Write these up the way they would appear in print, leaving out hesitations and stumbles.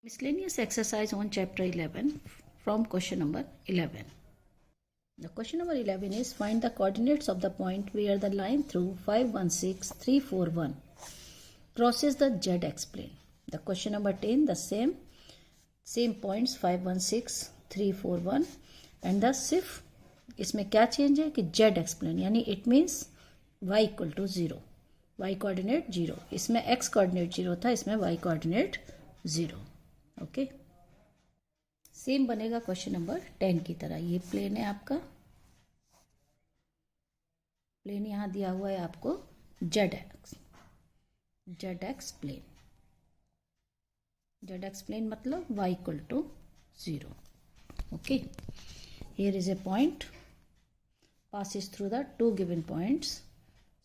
Miscellaneous exercise on chapter 11 from question number 11. The question number 11 is find the coordinates of the point where the line through 516341 crosses the z-axis plane. The question number 10, the same points 516341 and the सिर्फ इसमें क्या change है कि z x plane यानी it means y equal to 0, y coordinate 0, इसमें x coordinate 0 था, इसमें y coordinate 0. Okay, same बनेगा क्वेश्चन नंबर 10 की तरह. ये प्लेन है आपका, प्लेन यहां दिया हुआ है आपको z x plane. z x plane मतलब y equal to 0. Okay, here is a point passes through the two given points.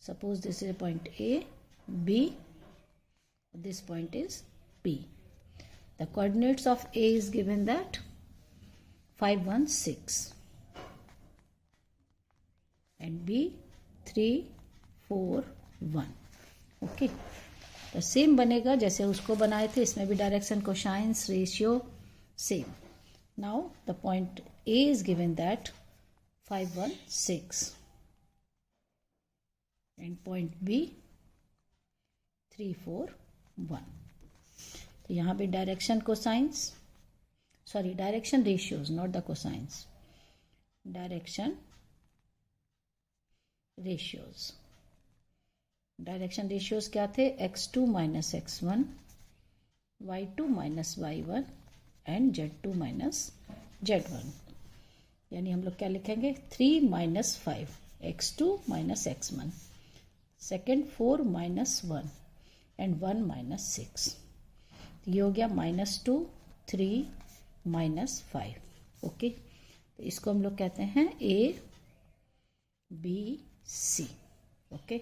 Suppose this is a point A, B, this point is P. The coordinates of A is given that 516 and B 341. Okay, तो same बनेगा जैसे उसको बनाए थे, इसमें भी direction cosines ratio same. Now the point A is given that 516 and point B 341. तो यहाँ पे direction cosines, sorry direction ratios, not the cosines, direction ratios. Direction ratios क्या थे? x2 minus x1, y2 minus y1 and z2 minus z1. यानी हम लोग क्या लिखेंगे? 3 minus 5, x2 minus x1, second 4 minus 1 and 1 minus 6. ये हो गया -2, 3 माइनस 5. ओके, तो इसको हम लोग कहते हैं A B C. Okay,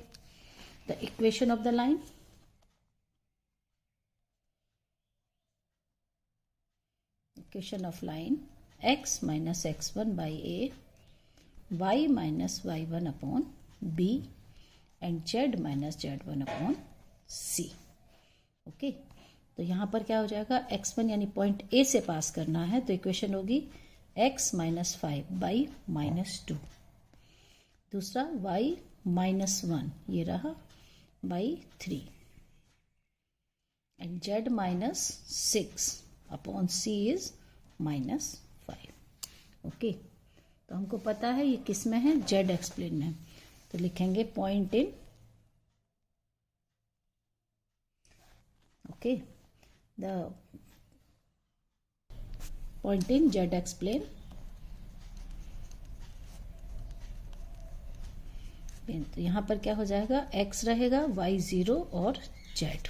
the equation of the line, equation of line x minus x1 by A, y minus y1 upon B and z minus z1 upon C. Okay, तो यहाँ पर क्या हो जाएगा? x1 यानी पॉइंट A से पास करना है, तो इक्वेशन होगी x माइनस 5 बाई -2. दूसरा y माइनस 1, ये रहा, by 3 and z minus 6 upon C is -5. Okay, तो हमको पता है ये किस में है? z एक्स प्लेन में. तो लिखेंगे point in, okay, the point in z x plane. तो यहां पर क्या हो जाएगा? x रहेगा, y 0 और z.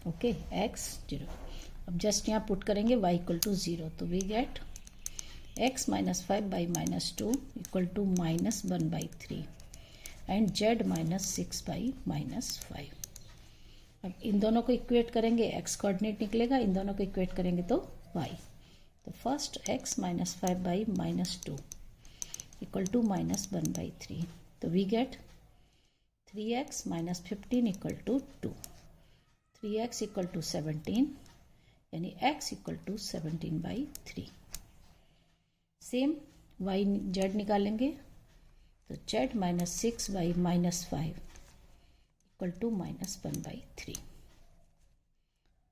Okay, x 0. अब जस्ट यहाँ पुट करेंगे y इक्वल टू 0, तो we get x minus 5 by -2 equal to -1 by 3 and z minus 6 by -5. अब इन दोनों को इक्वेट करेंगे, x कोऑर्डिनेट निकलेगा, इन दोनों को इक्वेट करेंगे तो y. तो first x minus 5 by -2 equal to -1 by 3, तो we get 3x minus 15 equal to 2, 3x equal to 17 यानी x equal to 17 by 3. Same y z निकालेंगे, तो z minus 6 by -5 equal to -1 by 3.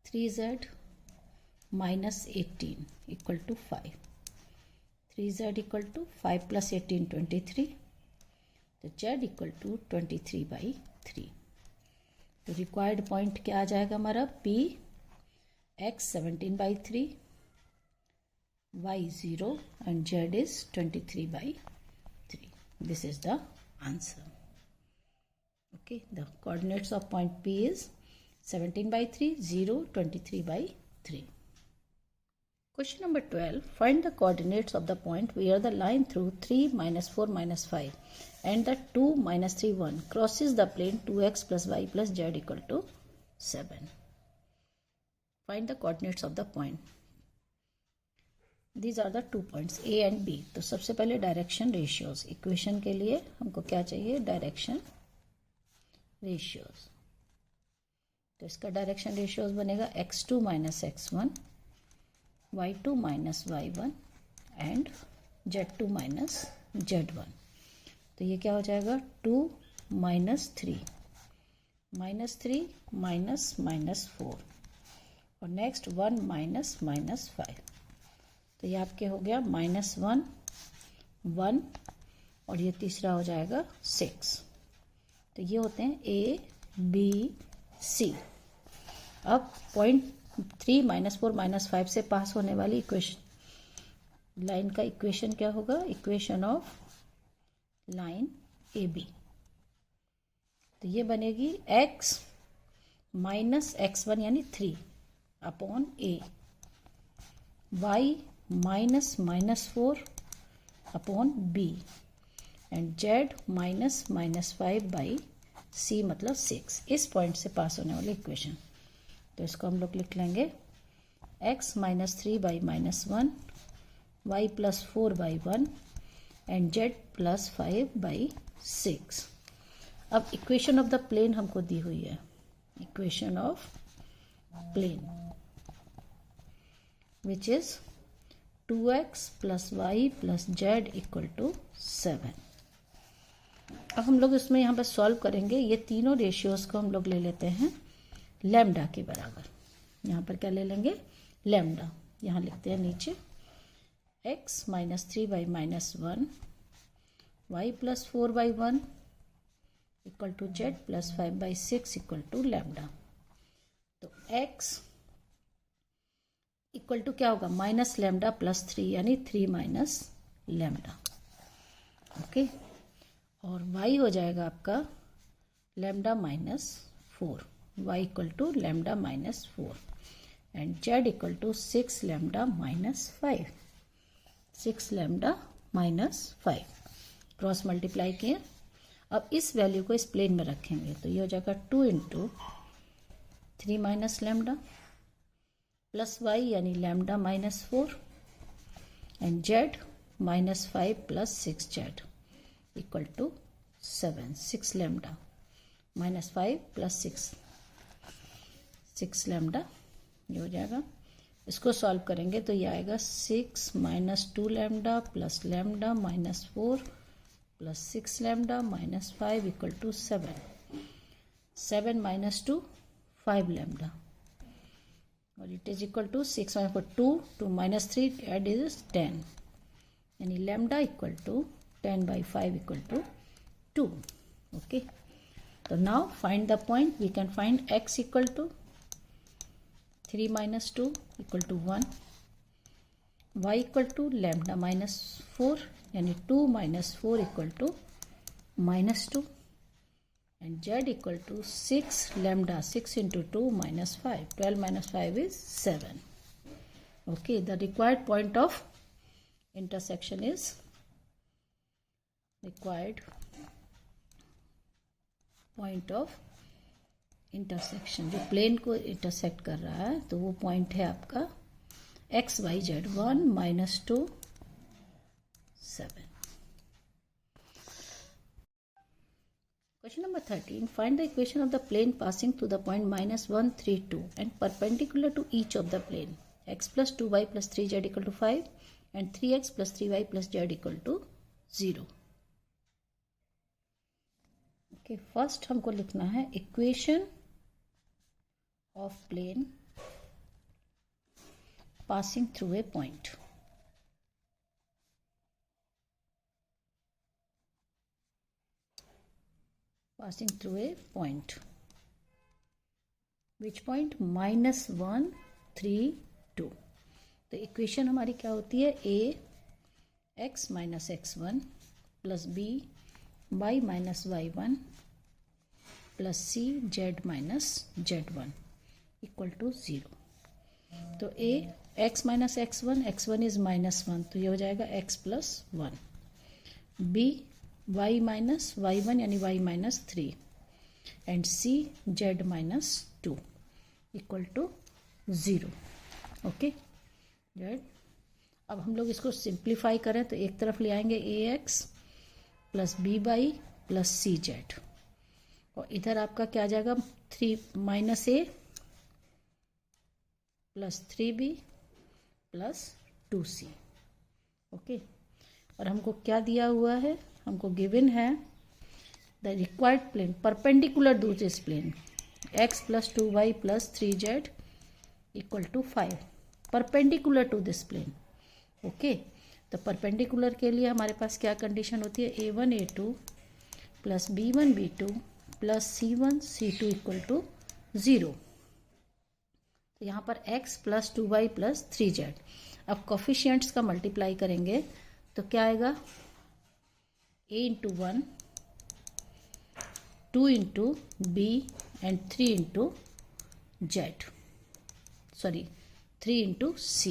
3z minus 18 equal to 5, 3z equal to 5 plus 18 23, तो z equal to 23 by 3. तो required point क्या आ जाएगा हमारा? P x 17 by 3, y 0 and z is 23 by 3. This is the answer. Okay, the coordinates of point P is 17 by 3, 0, 23 by 3. Question number 12. Find the coordinates of the point where the line through 3 minus 4 minus 5 and the 2 minus 3 1 crosses the plane 2x plus y plus z equal to 7. Find the coordinates of the point. These are the 2 points A and B. तो सबसे पहले direction ratios. Equation के लिए हमको क्या चाहिए? Direction ratios. तो इसका डायरेक्शन रेशियोज बनेगा x2 minus x1 y2 minus y1 and z2 minus z1। तो ये क्या हो जाएगा 2 माइनस 3 माइनस माइनस 4 और नेक्स्ट 1 माइनस माइनस 5। तो ये आपके हो गया -1 1 और ये तीसरा हो जाएगा 6। तो ये होते हैं A B C। अब पॉइंट 3 -4 -5 से पास होने वाली इक्वेशन लाइन का इक्वेशन क्या होगा? Equation of line AB। तो ये बनेगी x माइनस x1 यानी 3 upon A, y minus minus 4 upon B and z minus minus 5 by C मतलब 6। इस पॉइंट से पास होने वाली इक्वेशन। तो इसको हम लोग लिख लेंगे x minus 3 by -1 y plus 4 by 1 and z plus 5 by 6। अब इक्वेशन ऑफ द प्लेन हमको दी हुई है, equation of plane which is 2x plus y plus z equal to 7। अब हम लोग इसमें यहाँ पर सॉल्व करेंगे। ये तीनों रेशियोज को हम लोग ले लेते हैं लैम्डा के बराबर। यहाँ पर क्या ले लेंगे? लैम्डा। यहाँ लिखते हैं नीचे x minus 3 by -1 y plus 4 by 1 equal to z plus 5 by 6 equal to lambda. तो x इक्वल टू क्या होगा? माइनस लैम्डा प्लस 3 यानी 3 माइनस लैम्डा। ओके, और y हो जाएगा आपका lambda minus 4, y equal to lambda minus 4 and z equal to 6 lambda minus 5, 6 lambda minus 5 cross multiply किए। अब इस वैल्यू को इस प्लेन में रखेंगे तो ये हो जाएगा 2 into 3 minus lambda plus y यानी lambda minus 4 and z minus 5 plus 6z equal to 7, 6 lambda minus 5 plus 6 lambda ये हो जाएगा। इसको सॉल्व करेंगे तो ये आएगा 6 minus 2 lambda plus lambda minus 4 plus 6 lambda minus 5 equal to 7, 7 minus 2 5 lambda और it is equal to 6 minus 4 2 minus 3 add is 10 यानी lambda equal to 10 by 5 equal to 2। Okay, तो now find the point. We can find x equal to 3 minus 2 equal to 1, y equal to lambda minus 4 यानी 2 minus 4 equal to minus 2 and z equal to 6 lambda 6 into 2 minus 5, 12 minus 5 is 7. Okay, the required point of intersection is required point of intersection जो plane को intersect कर रहा है तो वो point है आपका x y z 1 minus 2 7। Question number 13. Find the equation of the plane passing through the point -1 3 2 and perpendicular to each of the plane. X plus 2y plus 3z equal to 5 and 3x plus 3y plus z equal to 0. Okay, first हमको लिखना है equation of plane passing through a point. Passing through a point. Which point? -1 3 2। तो equation हमारी क्या होती है? a x minus x1 plus b y minus y1 plus c z minus z1 equal to 0। तो a x minus x1 is -1 तो ये हो जाएगा x plus 1, b y minus y1 यानी y minus 3 and c z minus 2 equal to 0। Okay z। अब हम लोग इसको सिंप्लीफाई करें तो एक तरफ ले आएंगे ax plus b y plus c z और इधर आपका क्या आ जाएगा 3 minus a plus 3b plus 2c। Okay, और हमको क्या दिया हुआ है, हमको गिवन है the required plane perpendicular to this plane x plus 2y plus 3z equal to 5 perpendicular to this plane. Okay, तो परपेंडिकुलर के लिए हमारे पास क्या कंडीशन होती है, a1 a2 plus b1 b2 plus c1 c2 equal to 0। तो यहाँ पर x plus 2y plus 3z। अब कोफिशिएंट्स का मल्टीप्लाई करेंगे तो क्या आएगा, a into 1, 2 into b and 3 into z, sorry 3 into c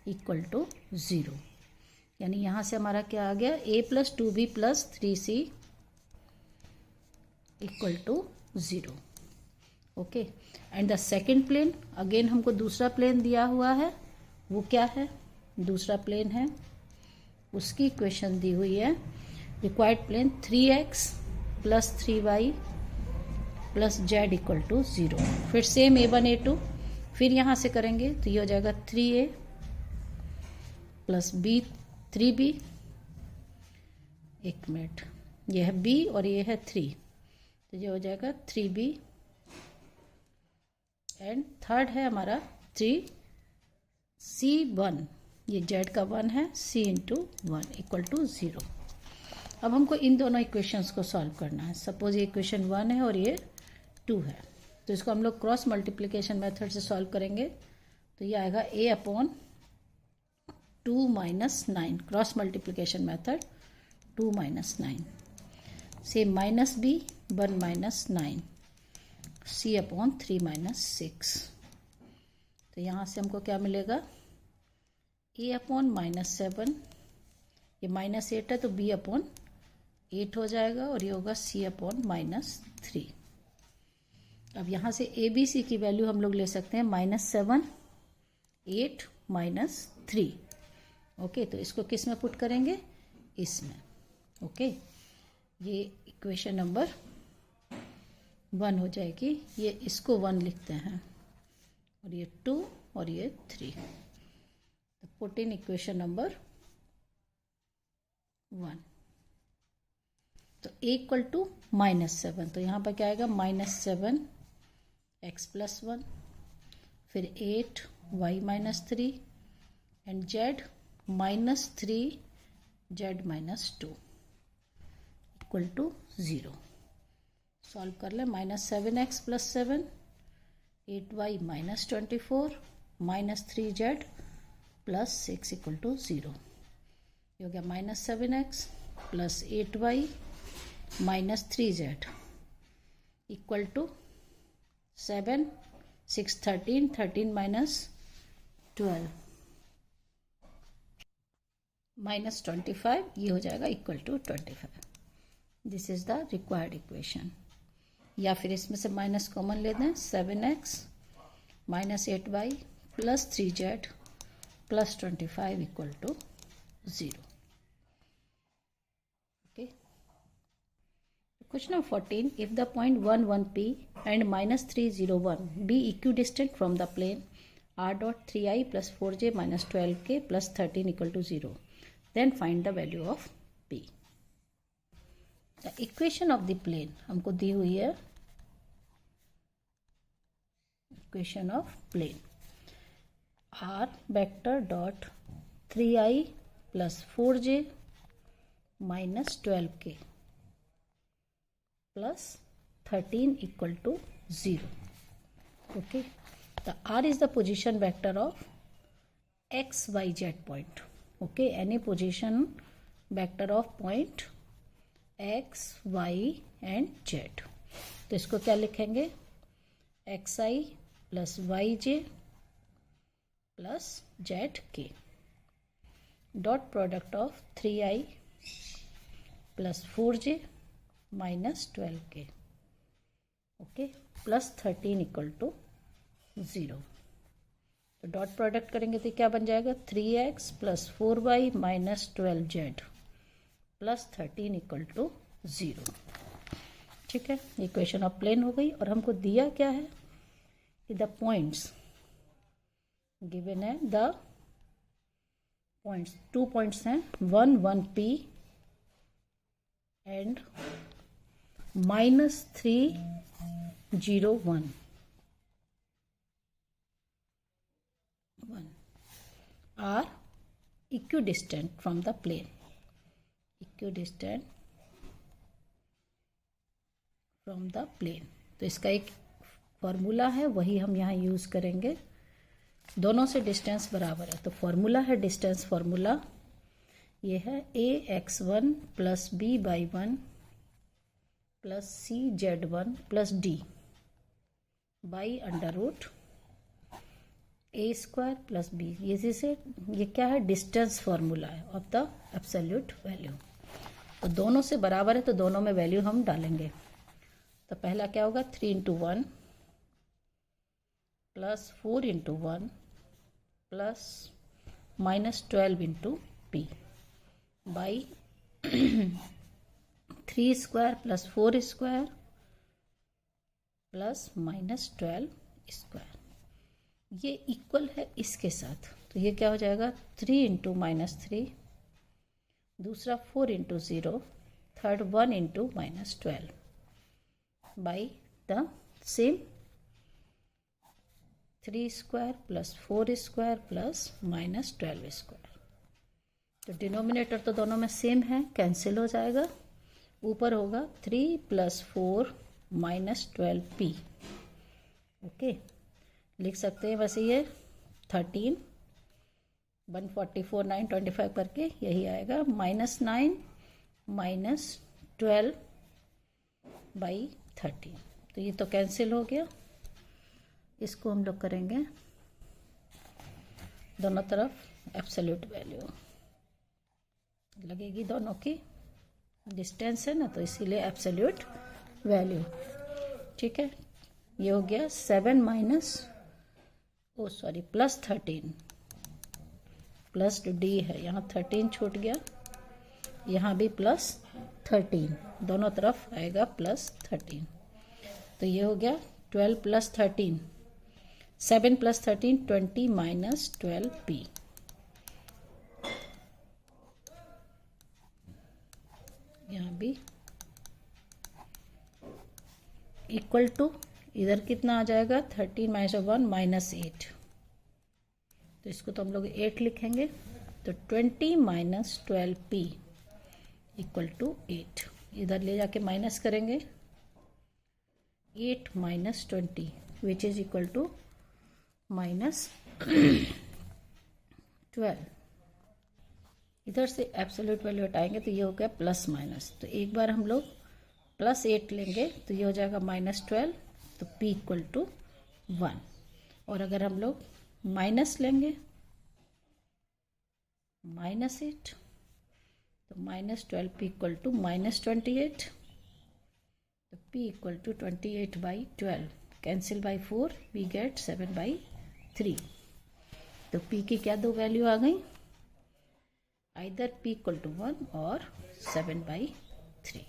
equal to 0। यानी यहाँ से हमारा क्या आ गया, a plus 2b plus 3c equal to 0। Okay, and the second plane, again हमको दूसरा प्लेन दिया हुआ है, वो क्या है, दूसरा प्लेन है, उसकी इक्वेशन दी हुई है required plane 3x plus 3y plus z equal to 0। फिर सेम a1 a2, फिर यहाँ से करेंगे तो ये हो जाएगा 3a प्लस b 3b, एक मिनट, ये है b और ये है 3, तो ये हो जाएगा 3b एंड थर्ड है हमारा 3c1, ये z का 1 है, c इंटू 1 इक्वल टू 0। अब हमको इन दोनों इक्वेशंस को सॉल्व करना है। सपोज ये इक्वेशन 1 है और ये 2 है, तो इसको हम लोग क्रॉस मल्टीप्लिकेशन मेथड से सॉल्व करेंगे तो ये आएगा a upon 2 minus 9, cross multiplication method 2 minus 9, से minus b 1 minus 9, c upon 3 minus 6। तो यहाँ से हमको क्या मिलेगा, a अपॉन माइनस 7, ये माइनस 8 है तो b अपॉन 8 हो जाएगा और ये होगा c अपॉन माइनस 3। अब यहाँ से a b c की वैल्यू हम लोग ले सकते हैं -7, 8 माइनस 3। ओके, तो इसको किस में पुट करेंगे, इसमें। ओके, ये इक्वेशन नंबर 1 हो जाएगी, ये इसको 1 लिखते हैं और ये 2 और ये 3। तो पुट इन इक्वेशन नंबर 1। तो a इक्वल टू -7, तो यहाँ पर क्या आएगा, -7 x प्लस 1, फिर 8 y minus 3 and z -3 z minus 2 equal to 0। Solve कर ले, -7x plus 7, 8y minus 24 -3z plus 6 equal to 0। ये हो गया -7x plus 8y minus 3z equal to 7, 6 13, 13 minus 12 minus 25, ये हो जाएगा equal to 25। This is the required equation. या फिर इसमें से माइनस कॉमन ले दें, 7x minus 8y plus 3z plus 25 equal to 0। Okay, question number 14, if the point 1 1 p and -3 0 1 be equidistant from the plane r dot 3i plus 4j minus 12k plus 13 equal to 0, then find the value of p। The equation of the plane हमको दी हुई है, equation of plane r vector dot 3i plus 4j minus 12k plus 13 equal to 0। Okay, the r is the position vector of x y z point. Okay, any position vector of point x y and z। तो इसको क्या लिखेंगे, xi plus yj plus zk dot product of 3i plus 4j minus 12k, okay, plus 13 equal to 0। तो dot product करेंगे तो क्या बन जाएगा, 3x plus 4y minus 12z plus 13 equal to 0। ठीक है, इक्वेशन ऑफ प्लेन हो गई। और हमको दिया क्या है कि द पॉइंट्स गिवन है द पॉइंट्स, 2 पॉइंट्स हैं 1 1 P and -3 0 1 are equidistant from the plane, equidistant from the plane। तो इसका एक फॉर्मूला है, वही हम यहाँ यूज करेंगे। दोनों से डिस्टेंस बराबर है, तो फॉर्मूला है, डिस्टेंस फॉर्मूला ये है ax1 plus b/1 plus cz1 plus d by under root a² plus b। ये क्या है, डिस्टेंस फॉर्मूला है ऑफ द एब्सोल्यूट वैल्यू। तो दोनों से बराबर है, तो दोनों में वैल्यू हम डालेंगे। तो पहला क्या होगा, 3 × 1 plus 4 × 1 plus -12 × p by 3² plus 4² plus -12²। ये इक्वल है इसके साथ, तो ये क्या हो जाएगा, 3 × -3, दूसरा 4 × 0, third 1 × -12 by the same 3² plus 4² plus -12²। तो डिनोमिनेटर तो दोनों में सेम है, कैंसिल हो जाएगा। ऊपर होगा 3 + 4 -12p। ओके, लिख सकते हैं वैसे ये 13 144 9 25 करके यही आएगा, -9 -12 बाई 13। तो ये तो कैंसिल हो गया। इसको हम लोग करेंगे दोनों तरफ एब्सोल्यूट वैल्यू लगेगी, दोनों की डिस्टेंस है ना, तो इसीलिए एब्सोल्यूट वैल्यू। ठीक है, ये हो गया 7 प्लस 13 प्लस d है, यहाँ 13 छूट गया, यहाँ भी प्लस 13, दोनों तरफ आएगा प्लस 13। तो ये हो गया 12 + 13, 7 + 13 20 -12p। यहाँ भी इक्वल टू, इधर कितना आ जाएगा, 13 - 1 -8, तो इसको तो हम लोग 8 लिखेंगे। तो 20 -12p इक्वल टू 8। इधर ले जाके माइनस करेंगे, 8 - 20 विच इज इक्वल टू -12। इधर से एब्सोल्यूट वैल्यू हटाएंगे तो ये हो गया प्लस माइनस। तो एक बार हम लोग +8 लेंगे तो ये हो जाएगा -12, तो p इक्वल टू 1। और अगर हम लोग माइनस लेंगे -8, तो -12p इक्वल टू -28, तो p equal to 28/12, cancel by 4 we get 7/3। तो p की क्या दो वैल्यू आ गई, आइदर p इक्वल टू 1 और 7/3।